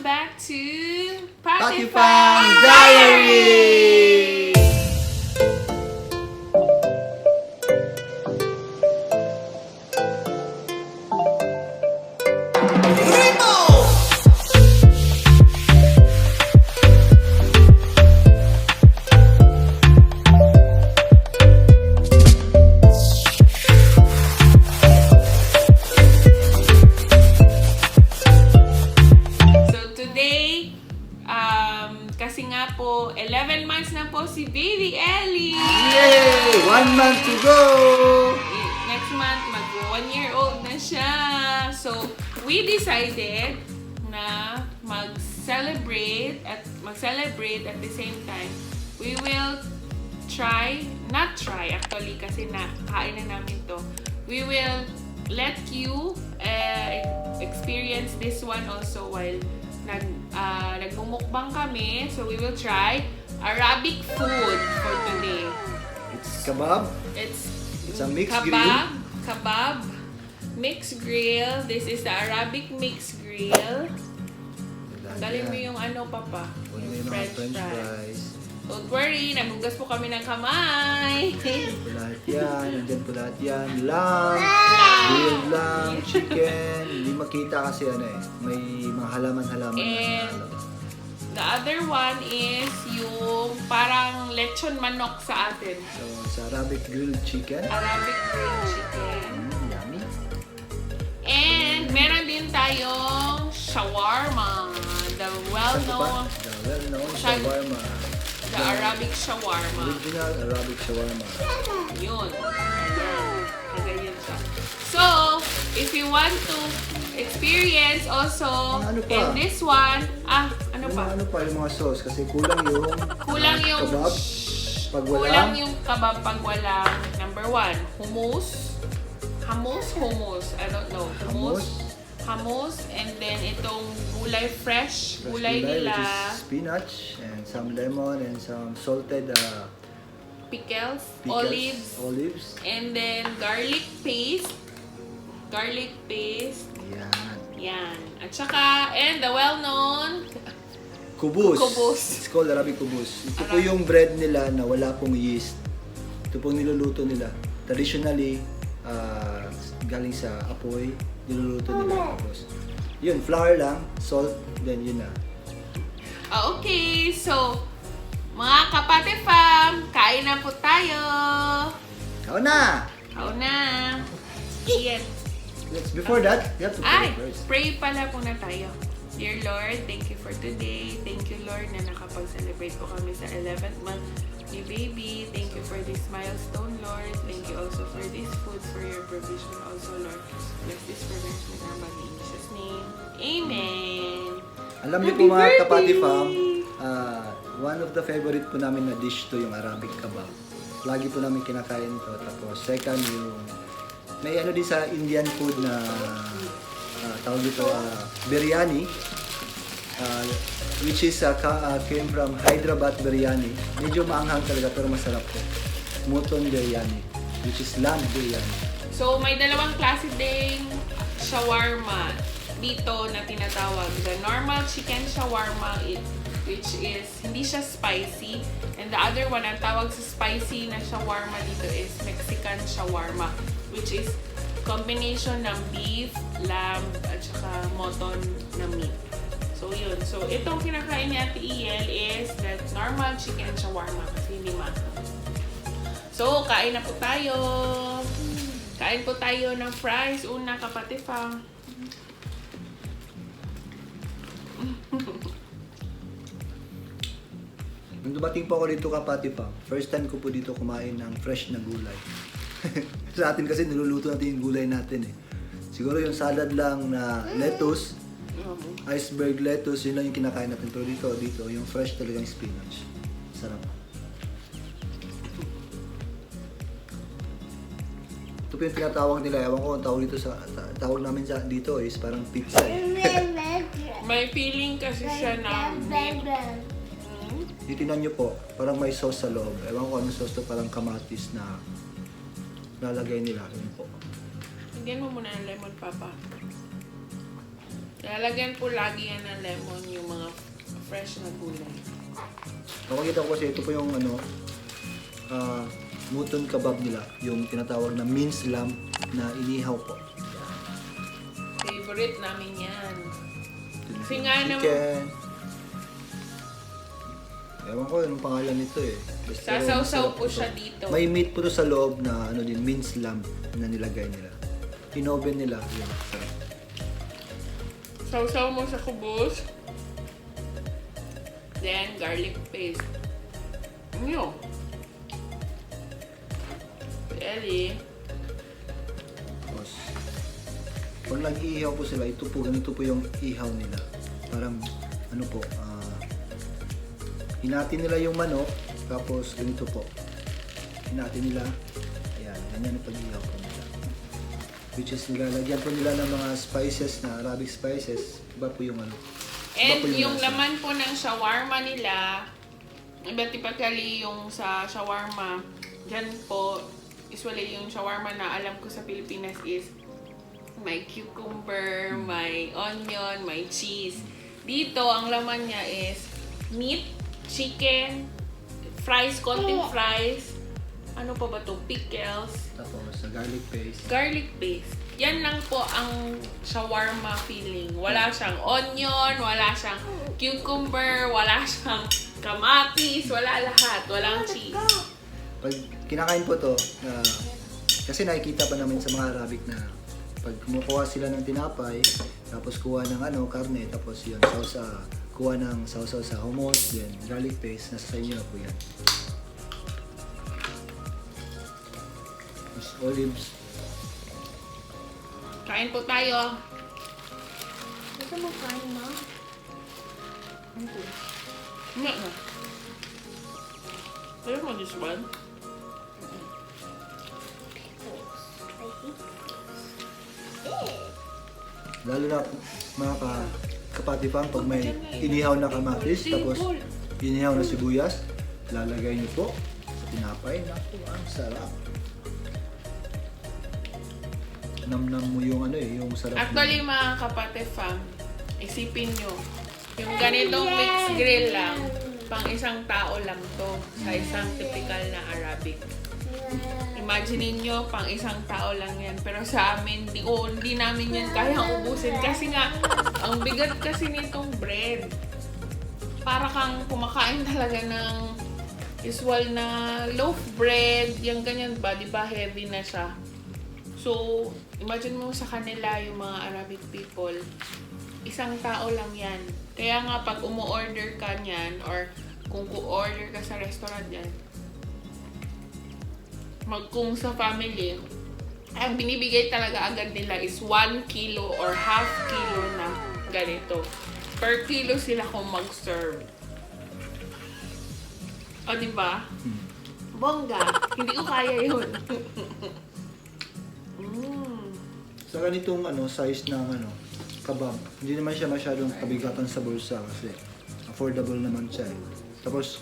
welcome back to Patifang Diary! Kasi nga po, 11 months na po si Baby Ellie! Yay! 1 month to go! Next month, mag-1 year old na siya. So, we decided na mag-celebrate at the same time. We will not try actually kasi nakain na namin to. We will let you experience this one also while nagmumukbang kami. So we will try Arabic food for today. It's kebab. It's a mixed grill. Kebab, mixed grill. This is the Arabic mixed grill. Tanggalin mo yung ano, Papa? Yung French fries. Don't worry, nagugas po kami ng kamay. Nandyan po lahat yan. Nandyan po lahat yan. Lamb, grilled lamb, chicken. Hindi makita kasi may mga halaman-halaman na nilalabas. The other one is yung parang lechon manok sa atin. So, sa Arabic grilled chicken. Arabic grilled chicken. Yummy. And meron din tayong shawarma. The well-known shawarma. The Arabic shawarma. Original Arabic shawarma. Yun. Ganyan siya. So, if you want to experience also in this one, ano pa? Ano pa yung mga sauce? Kasi kulang yung kebab. Pag wala. Kulang yung kebab pag walang number 1, hummus. Hummus. I don't know. Hummus. And then itong gulay fresh. Gulay nila. Which is spinach and some lemon and some salted Pickles. Olives. And then garlic paste. Yan. At saka, and the well-known kubus. Kubus. It's called Arabic kubus. Ito po yung bread nila na wala pong yeast. Ito pong niluluto nila. Traditionally, galing sa apoy, niluluto nila. Tapos, yun, flour lang, salt, then yun na. Okay, so, mga Kapate Fam, kain na po tayo. Kao na! Iyan. Before that, you have to pray first. Pray pala muna tayo. Dear Lord, thank you for today. Thank you, Lord, na nakapag-celebrate po kami sa 11th month ni Baby. Thank you for this milestone, Lord. Thank you also for this food, for your provision also, Lord. Bless this prevention naman in Jesus' name. Amen. Alam niyo po mga Kapati Fam, one of the favorite po namin na dish to yung Arabic kebab. Lagi po namin kinakain to. Tapos second yung may ano din sa Indian food na tawag dito biryani, which is came from Hyderabad biryani. Medyo maanghang talaga pero masarap po. Mutton biryani, which is lamb biryani. So may dalawang klase ding shawarma dito na tinatawag. The normal chicken shawarma, which is hindi siya spicy. And the other one, ang tawag sa spicy na shawarma dito is Mexican shawarma, which is combination ng beef, lamb, at saka mutton na meat. So yun. So itong kinakain ni Ate Iel is the normal chicken shawarma kasi hindi mahal. So kain na po tayo. Kain po tayo ng fries. Una, Kapate Fam. Nung dumating po ako dito Kapati Fam, first time ko po dito kumain ng fresh na gulay. Sa atin kasi niluluto natin yung gulay natin eh. Siguro yung salad lang na lettuce, iceberg lettuce, yun lang yung kinakain natin. Pero dito, yung fresh talagang spinach. Sarap. Ito po yung tinatawag nila. Ewan ko ang tawag dito tawag namin dito is parang pizza eh. May feeling kasi siya na Titinan nyo po, parang may sauce sa loob. Ewan ko anong sauce to, parang kamatis na lalagay nila. Yun po. Lagyan mo muna ng lemon, Papa. Lalagyan po lagi yan ng lemon yung mga fresh na gulay. Nakikita ko kasi ito po yung mutton kebab nila. Yung tinatawag na minced lamb na inihaw po. Favorite namin yan. Kasi nga naman, Chicken. Ewan ko anong pangalan nito eh. Basta sasaw-saw masarap po ito. siya dito. May meat po to sa loob na din, minced lamb na nilagay nila. Inoven nila. Yun, sarap. Sausaw mo sa kubos. Then, garlic paste. Ano? Ellie. Tapos, pag nag-iihaw po sila, ito po, ganito po yung ihaw nila. Parang, ano po, hinati nila yung manok, tapos ganito po. Hinati nila, ayan, ganyan ang pag-ihaw po nila. Which is, nilalagyan po nila ng mga spices na Arabic spices. Iba po yung ano. And Iba po yung lasa. laman po ng shawarma nila, iba typically yung sa shawarma, dyan po, usually yung shawarma na alam ko sa Pilipinas is may cucumber, may onion, may cheese. Dito, ang laman niya is meat, chicken, fries, konting fries, ano pa ba to? Pickles, Tapos, sa garlic paste. garlic paste. Yan lang po ang shawarma feeling. Wala siyang onion, wala siyang cucumber, wala siyang kamatis, wala lahat. Walang cheese. Pag kinakain po to, kasi nakikita pa namin sa mga Arabic na pag kumukuha sila ng tinapay, tapos kuha ng karne, tapos yun, kuha ng sausaw sa hummus, then garlic paste, nasa sa inyo na po yan. Tapos olives. Kain po tayo. Gusto mo kain, ma? Hindi na. Ayaw mo this one? Lalo na mga kapatipang pag may inihaw na kamatis, tapos inihaw na sibuyas, lalagay niyo po sa tinapay. Naku, ang sarap. Namnam mo yung yung sarap. Actually, mga kapate fam, isipin nyo, yung ganitong mixed grill lang, pang isang tao lang to sa isang typical na Arabic. Imagine niyo pang isang tao lang yan. Pero sa amin, hindi namin yan kayang ubusin. Kasi nga, ang bigat kasi nitong bread. Para kang kumakain talaga ng usual na loaf bread. Yung ganyan ba, di ba heavy na siya. So, imagine mo sa kanila yung mga Arabic people, isang tao lang yan. Kaya nga pag umu-order ka niyan or kung ku-order ka sa restaurant yan, kung sa family, ang binibigay talaga agad nila is 1 kilo or half kilo na ganito. Per kilo sila kung mag-serve. O, diba? Bongga. Hindi ko kaya yun. Sa ganitong size ng kebab, hindi naman siya masyadong kabigatan sa bulsa kasi affordable naman siya. Tapos,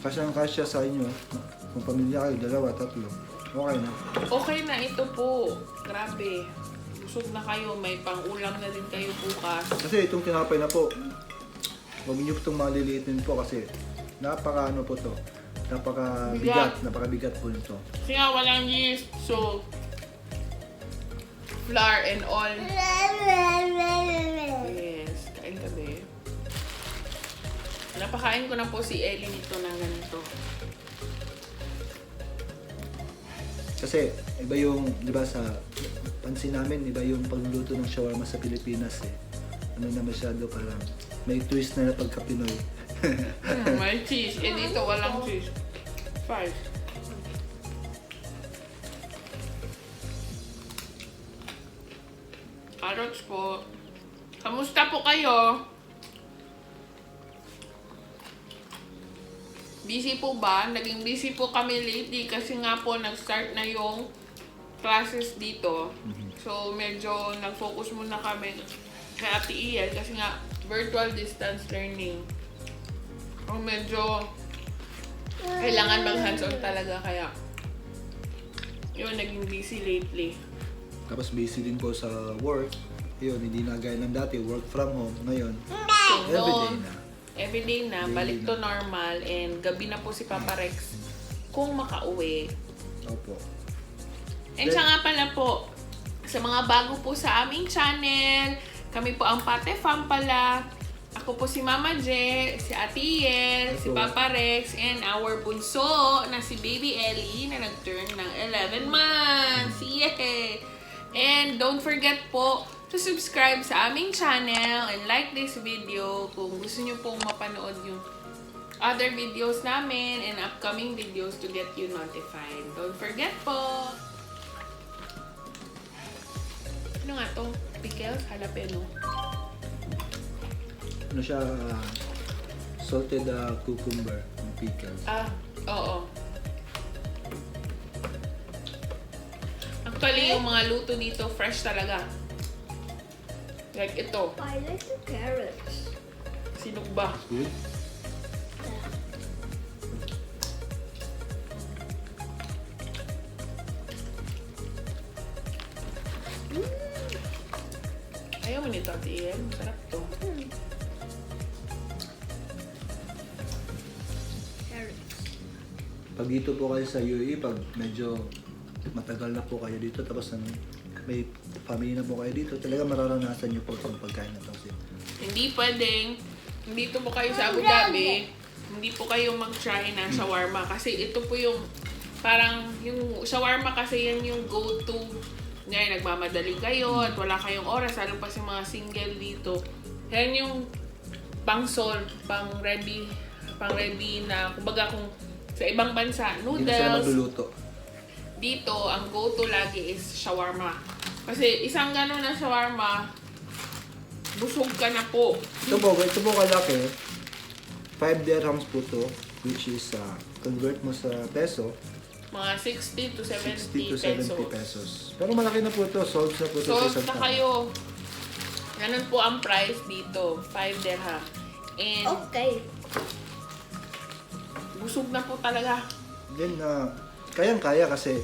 kasya sa inyo, kung pamilya kayo, 2, 3, okay na. Okay na ito po. Grabe. Busog na kayo. May pang-ulam na din kayo bukas. Kasi itong tinapay na po, huwag niyo itong maliliitin po kasi napaka po to. Napakabigat po nito. Kasi nga walang yeast. So, flour and all. Yes. Kain ka be. Napakain ko na po si Ellie nito ng ganito. Kasi iba yung, di ba sa pansin namin, iba yung pagluluto ng shawarma sa Pilipinas eh. Na masyado parang may twist na pagka-Pinoy. May cheese. Eh dito walang cheese. 5. Carrots po. Kamusta po kayo? Busy po ba? Naging busy po kami lately kasi nga po nag-start na yung classes dito. So medyo nag-focus muna kami kay Ate Iel kasi nga virtual distance learning. So medyo kailangan mag-hands-on talaga kaya yun, naging busy lately. Tapos busy din po sa work. yun, hindi na gaya ng dati, work from home. Ngayon, So, everyday noon, na. everyday na, Daily balik to na. normal, and gabi na po si Papa Rex kung makauwi. Opo. And siya nga pala po, sa mga bago po sa aming channel, kami po ang Pate Fam pala. Ako po si Mama J, si Ate Yel, si Ito. Papa Rex, and our bunso na si Baby Ellie na nag-turn ng 11 months. Yay! And don't forget po to subscribe sa aming channel and like this video kung gusto nyo pong mapanood yung other videos namin and upcoming videos to get you notified. Don't forget po! Ano nga to? Pickles? Jalapeno? Ano siya, salted cucumber and pickles. Ah, oo. Actually, yung mga luto dito, fresh talaga. Like ito. I like the carrots. Sinug ba? Good? Ayaw mo nito, Ate Ian. Masarap to. Carrots. Pag dito po kayo sa UAE, pag medyo matagal na po kayo dito, tapos may family na po kayo dito, talaga mararanasan niyo po itong pagkain na ito. Hindi pwedeng, dito po kayo sa Abu Dhabi, hindi po kayo mag-try ng shawarma. Kasi ito po yung, parang, yung shawarma kasi yan yung go-to. Ngayon, nagmamadali kayo at wala kayong oras, lalo pa si mga single dito. Yan yung pang-solve, pang-ready na, kumbaga kung sa ibang bansa, Hindi na sila noodles. magluluto. Dito, ang go-to lagi is shawarma. Kasi isang gano'n na shawarma, busog ka na po. Ito po kalaki. 5 dirhams po to, which is convert mo sa peso, Mga 60 to 60 70 to 70 pesos. pesos. Pero malaki na po ito, solves na po ito So, sa isang na tao. kayo. Ganun po ang price dito. 5 dirham. And Okay. busog na po talaga. Then, kayang-kaya kasi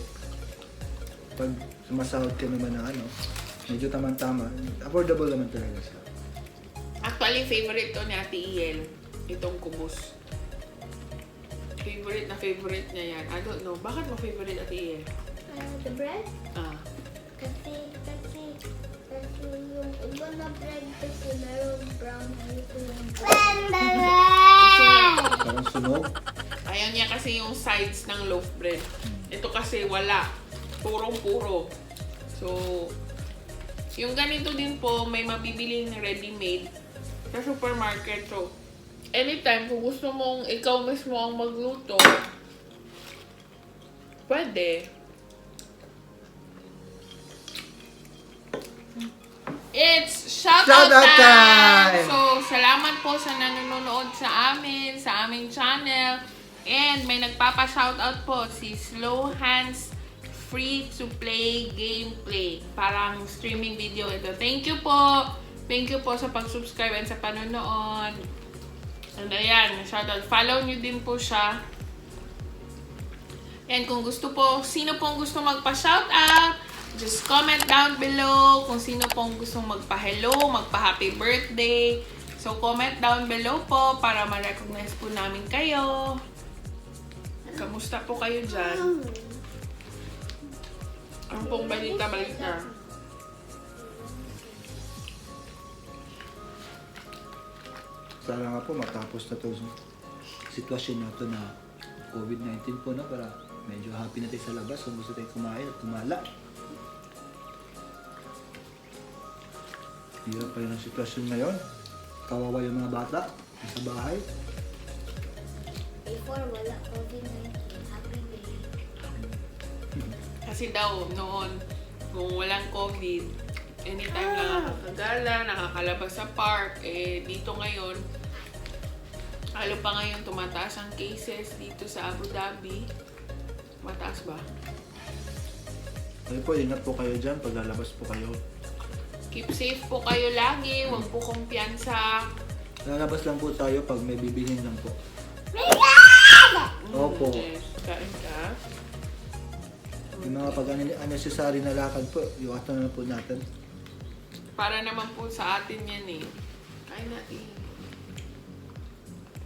pag sumasahod ka naman ng medyo tamang-tama, affordable naman talaga siya. Actually, favorite to ni Ate Iel. Itong kubos. Favorite niya yan. I don't know. Bakit mo favorite, Ate Iel? The bread? Ah. Kasi yung iba na bread kasi meron brown dito yung Parang sunog. Ayaw niya kasi yung sides ng loaf bread. Ito kasi wala. Purong-puro. So, yung ganito din po, may mabibiling ready-made sa supermarket. So, anytime, kung gusto mong ikaw mismo ang magluto, pwede. It's shoutout Shoutout time! time! So, salamat po sa nanonood sa amin, sa aming channel. And may nagpapa-shoutout po si Slow Hands Free to Play Gameplay. Parang streaming video ito. Thank you po! Thank you po sa pag-subscribe and sa panonood. And ayan, shoutout. Follow nyo din po siya. And kung gusto po, sino pong gusto magpa-shoutout, just comment down below kung sino pong gustong magpa-hello, magpa-happy birthday. So, comment down below po para ma-recognize po namin kayo. Kamusta po kayo dyan? Ano pong balita-balita? Sana nga po matapos na itong sitwasyon na ito na COVID-19 po, no? Para medyo happy na tayo sa labas kung gusto tayo kumain at kumala. Hirap pa rin ang sitwasyon ngayon. Kawawa yung mga bata sa bahay. Before wala COVID-19, happy day. Kasi daw, noon, kung walang COVID, anytime lang nakakagala, nakakalabas sa park. Eh, dito ngayon, lalo pa ngayon tumataas ang cases dito sa Abu Dhabi. Mataas ba? Ayun po, ingat po kayo dyan pag lalabas po kayo. Keep safe po kayo lagi. Huwag po kumpiyansa. Lalabas lang po tayo pag may bibilhin lang po. Opo. Yes, kain ka. Yung mga pag unnecessary na lakad po, iwasan na po natin. Para naman po sa atin yan eh. Kain na eh.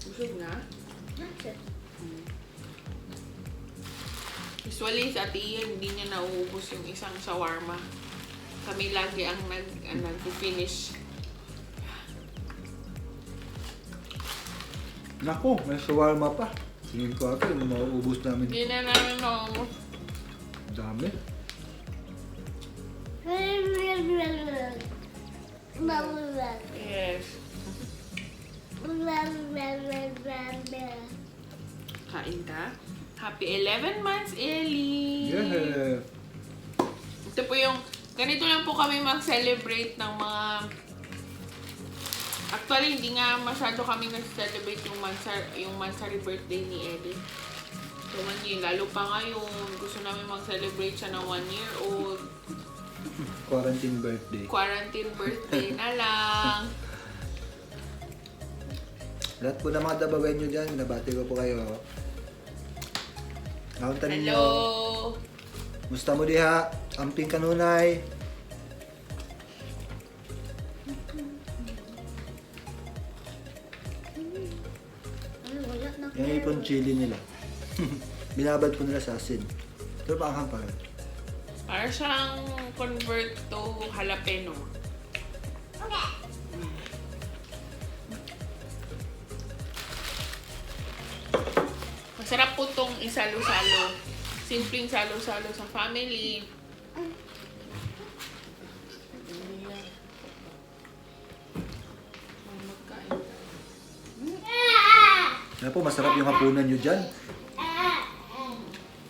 Busog na? That's it. Usually sa Ate Ian, hindi niya nauubos yung isang shawarma. Kami lagi ang nag-finish. Nako, may shawarma pa. Tingin ko ata, yung mauubos namin. Hindi na namin nauubos. Dami. Yes. Kain ka? Happy 11 months, Ellie! Yeah. Ito po yung, ganito lang po kami mag-celebrate ng mga, actually hindi nga masyado kami nag-celebrate yung monthsary birthday ni Ellie. So, lalo pa ngayon, gusto namin mag-celebrate siya ng 1-year-old. Quarantine birthday. Quarantine birthday na lang. Lahat po ng mga dabawin nyo dyan, nabati ko po kayo. Kaunta ninyo. Hello! Musta mo diha? Amping kanunay. Yan yung chili nila. Binabad po nila sa asin. Pero paanghang pa rin. Para siyang convert to jalapeno. Masarap po tong isalo-salo. Simpleng salo-salo sa family. Yan po, masarap yung hapunan nyo dyan.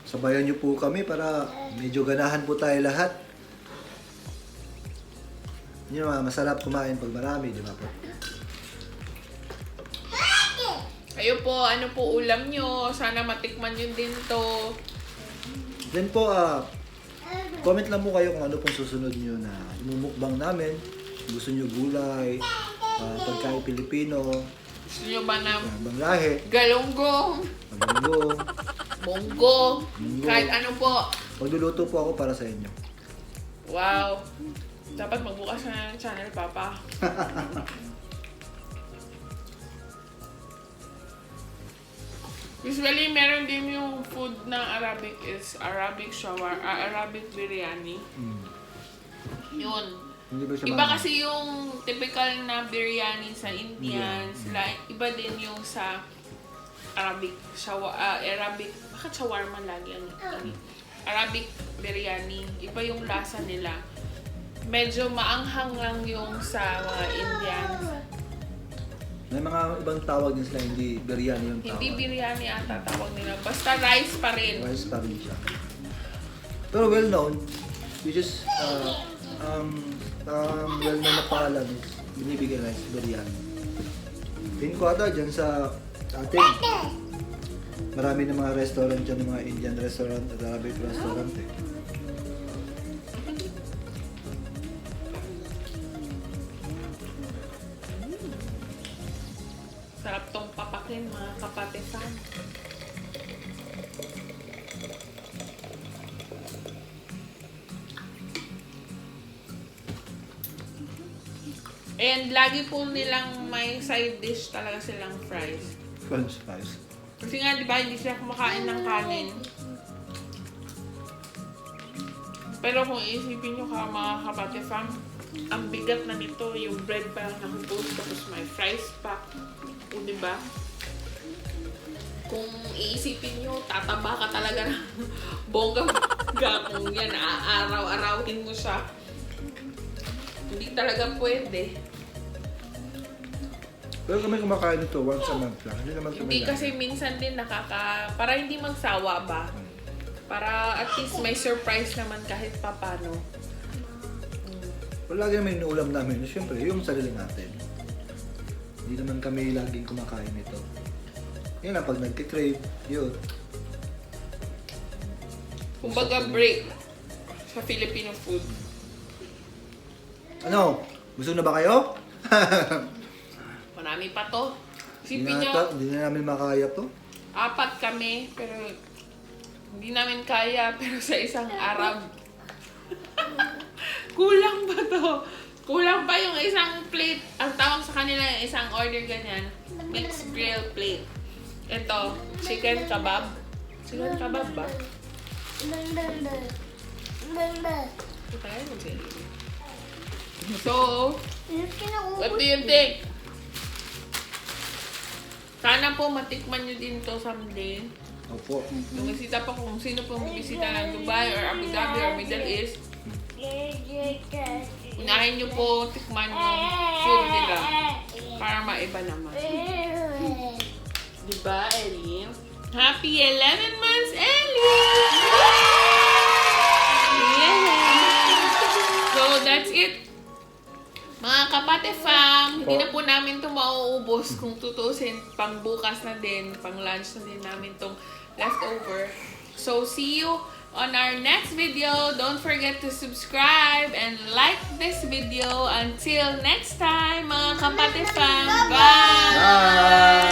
Sabayan nyo po kami para medyo ganahan po tayo lahat. Yun naman, masarap kumain pag marami, di ba po? Kayo po, ano po ulam nyo? Sana matikman nyo din to. Then po, comment lang po kayo kung ano pong susunod nyo na imumukbang namin. Gusto nyo gulay, pagkain Pilipino, Gusto nyo ba na bang lahi, galunggong, magunggong. munggo, kahit ano po? Magluluto po ako para sa inyo. Wow! Dapat magbukas na ng channel, Papa. Usually, meron din yung food na Arabic is Arabic Arabic biryani. Yun. Hindi ba siya Iba kasi yung typical na biryani sa Indians. Like, iba din yung sa Arabic. Arabic. Bakit shawarma lagi ang Arabic biryani. Iba yung lasa nila. Medyo maanghang lang yung sa mga Indians. May mga ibang tawag din sila, hindi biryani yung tawag. Hindi biryani ata tawag nila. Basta rice pa rin. Rice pa rin siya. Pero well known, which is well known na pangalan is binibigyan rice biryani. Tingin ko ata dyan sa atin. Marami ng mga restaurant dyan, ng mga Indian restaurant at Arabic restaurant eh. Sarap tong papakin, mga kapatisan. And lagi po nilang may side dish talaga silang fries. French fries. Kasi nga, di ba, hindi sila kumakain ng kanin. Pero kung iisipin nyo ka, mga kapatisan, ang bigat na nito, yung bread pa lang nakapost, tapos may fries pa. O, di ba? Kung iisipin nyo, tataba ka talaga ng bongga kung yan, aaraw-arawin mo siya. Hindi talaga pwede. Pero kami kumakain ito once a month lang. Hindi naman kami Hindi lagi. kasi minsan din para hindi magsawa ba? Para at least may surprise naman kahit papano. Pero lagi naman yung ulam namin, siyempre, yung sarili natin. Hindi naman kami laging kumakain ito. Yun lang, pag nagkikrave, yun. Kumbaga break sa Filipino food. Ano? Gusto na ba kayo? Marami pa to. Hindi Isipin nyo, hindi na namin makaya to. 4 kami, pero hindi namin kaya, pero sa isang Arab. Kulang ba to? Kulang pa yung isang plate. Ang tawag sa kanila yung isang order ganyan. Mixed grill plate. Ito, chicken kebab. Chicken kebab ba? Ito tayo mag-sili. So, what do you think? Sana po matikman nyo din to someday. Opo. Bumisita pa kung sino pong bisita ng Dubai or Abu Dhabi or Middle East. Unahin nyo po tikman yung food nila para maiba naman. Diba, Ellie? Happy 11 months, Ellie! Yeah! So, that's it. Mga kapate fam, hindi na po namin ito mauubos kung tutusin. Pang bukas na din, pang lunch na din namin itong leftover. So, see you on our next video. Don't forget to subscribe and like this video. Until next time, mga kapate fam. Bye! Bye!